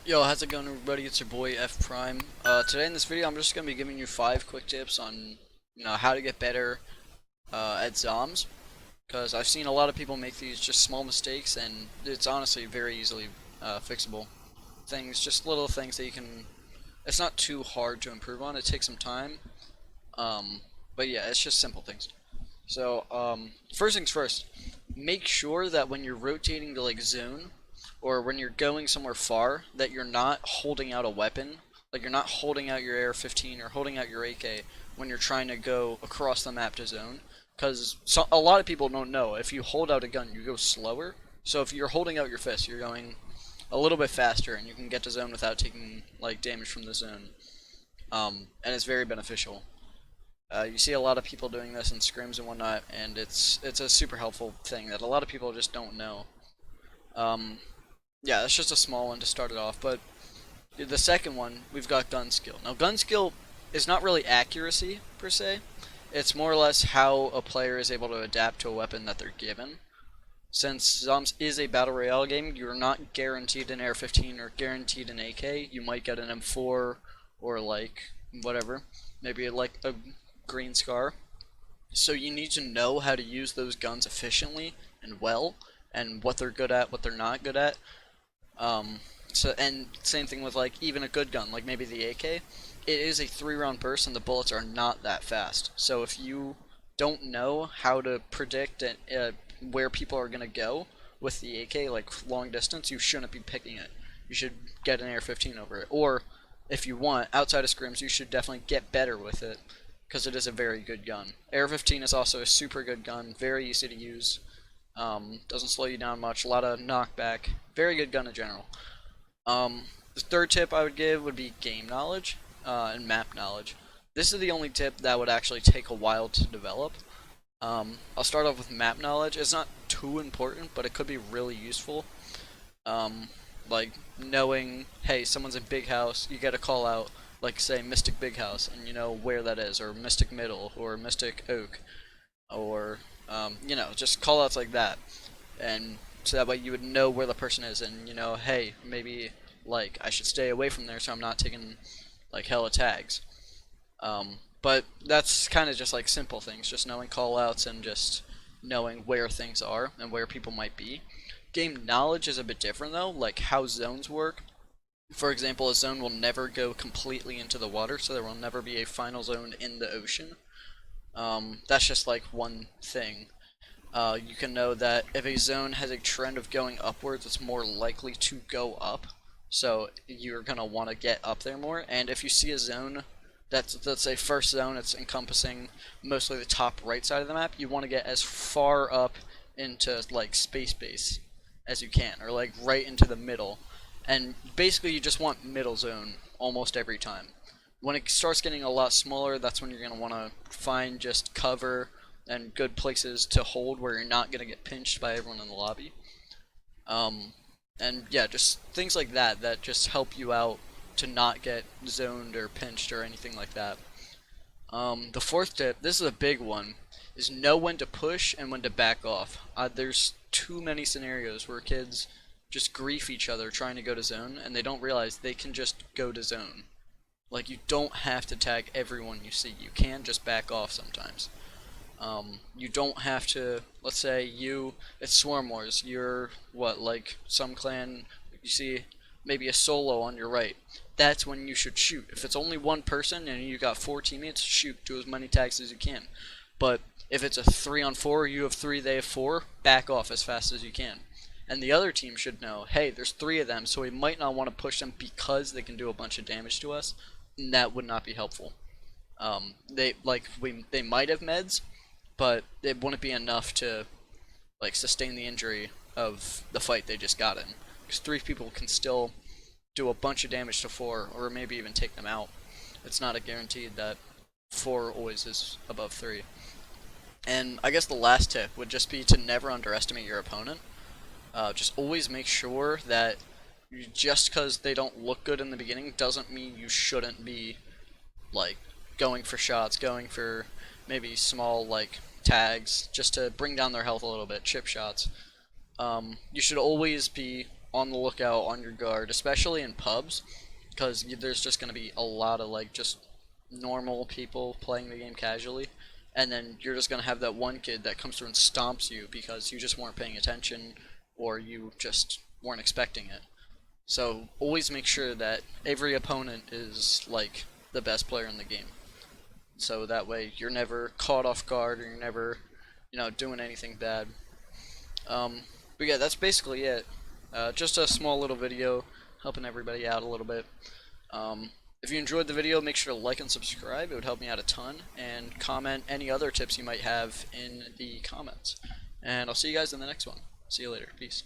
Yo, how's it going, everybody? It's your boy F Prime. Today in this video, I'm just gonna be giving you 5 quick tips on, how to get better at ZOMs. Because I've seen a lot of people make these just small mistakes, and it's honestly very easily fixable. Things, just little things that you can. It's not too hard to improve on. It takes some time. Um, but yeah, it's just simple things. So, first things first, make sure that when you're rotating to like zone, or when you're going somewhere far, that you're not holding out a weapon. Like you're not holding out your AR-15 or holding out your AK when you're trying to go across the map to zone. Because a lot of people don't know. If you hold out a gun, you go slower. So if you're holding out your fist, you're going a little bit faster, and you can get to zone without taking like damage from the zone. And it's very beneficial. You see a lot of people doing this in scrims and whatnot, and it's a super helpful thing that a lot of people just don't know. Um, yeah, that's just a small one to start it off, but the second one, we've got gun skill. Now, gun skill is not really accuracy, per se. It's more or less how a player is able to adapt to a weapon that they're given. Since Zoms is a battle royale game, you're not guaranteed an AR-15 or guaranteed an AK. You might get an M4 or like whatever, maybe like a green scar. So you need to know how to use those guns efficiently and well, and what they're good at, what they're not good at. And same thing with like even a good gun, like maybe the AK. It is a 3 round burst, and the bullets are not that fast. So if you don't know how to predict where people are gonna go with the AK, like long distance, you shouldn't be picking it. You should get an AR-15 over it, or if you want outside of scrims, you should definitely get better with it because it is a very good gun. AR-15 is also a super good gun, very easy to use. Doesn't slow you down much, a lot of knockback. Very good gun in general. The third tip I would give would be game knowledge and map knowledge. This is the only tip that would actually take a while to develop. I'll start off with map knowledge. It's not too important, but it could be really useful. Like knowing, hey, someone's in Big House, you get a call out, like say Mystic Big House, and you know where that is, or Mystic Middle, or Mystic Oak, or just call outs like that, and so that way you would know where the person is, and hey, maybe like I should stay away from there so I'm not taking like hella tags. But that's kind of just like simple things, just knowing call outs and just knowing where things are and where people might be. Game knowledge is a bit different though, like how zones work. For example, a zone will never go completely into the water, so there will never be a final zone in the ocean. That's just like one thing. You can know that if a zone has a trend of going upwards, it's more likely to go up. So you're going to want to get up there more. And if you see a zone that's, let's say, first zone, it's encompassing mostly the top right side of the map, you want to get as far up into like space base as you can, or like right into the middle. And basically you just want middle zone almost every time. When it starts getting a lot smaller, that's when you're going to want to find just cover and good places to hold where you're not going to get pinched by everyone in the lobby. And yeah, just things like that that just help you out to not get zoned or pinched or anything like that. The fourth tip, this is a big one, is know when to push and when to back off. There's too many scenarios where kids just grief each other trying to go to zone, and they don't realize they can just go to zone. Like, you don't have to tag everyone you see. You can just back off sometimes. You don't have to, let's say it's Swarm Wars, you're, what, like, some clan, you see maybe a solo on your right. That's when you should shoot. If it's only one person and you got 4 teammates, shoot, do as many tags as you can. But if it's a 3-on-4, you have 3, they have 4, back off as fast as you can. And the other team should know, hey, there's 3 of them, so we might not want to push them because they can do a bunch of damage to us, and that would not be helpful. They might have meds, but it wouldn't be enough to like sustain the injury of the fight they just got in. Because 3 people can still do a bunch of damage to 4, or maybe even take them out. It's not a guaranteed that 4 always is above 3. And I guess the last tip would just be to never underestimate your opponent. Just always make sure that just because they don't look good in the beginning doesn't mean you shouldn't be like going for shots, going for maybe small like tags just to bring down their health a little bit, chip shots. You should always be on the lookout, on your guard, especially in pubs, because there's just going to be a lot of like just normal people playing the game casually, and then you're just going to have that one kid that comes through and stomps you because you just weren't paying attention or you just weren't expecting it. So always make sure that every opponent is like the best player in the game. So that way you're never caught off guard or you're never, doing anything bad. But yeah, that's basically it. Just a small little video helping everybody out a little bit. If you enjoyed the video, make sure to like and subscribe. It would help me out a ton. And comment any other tips you might have in the comments. And I'll see you guys in the next one. See you later. Peace.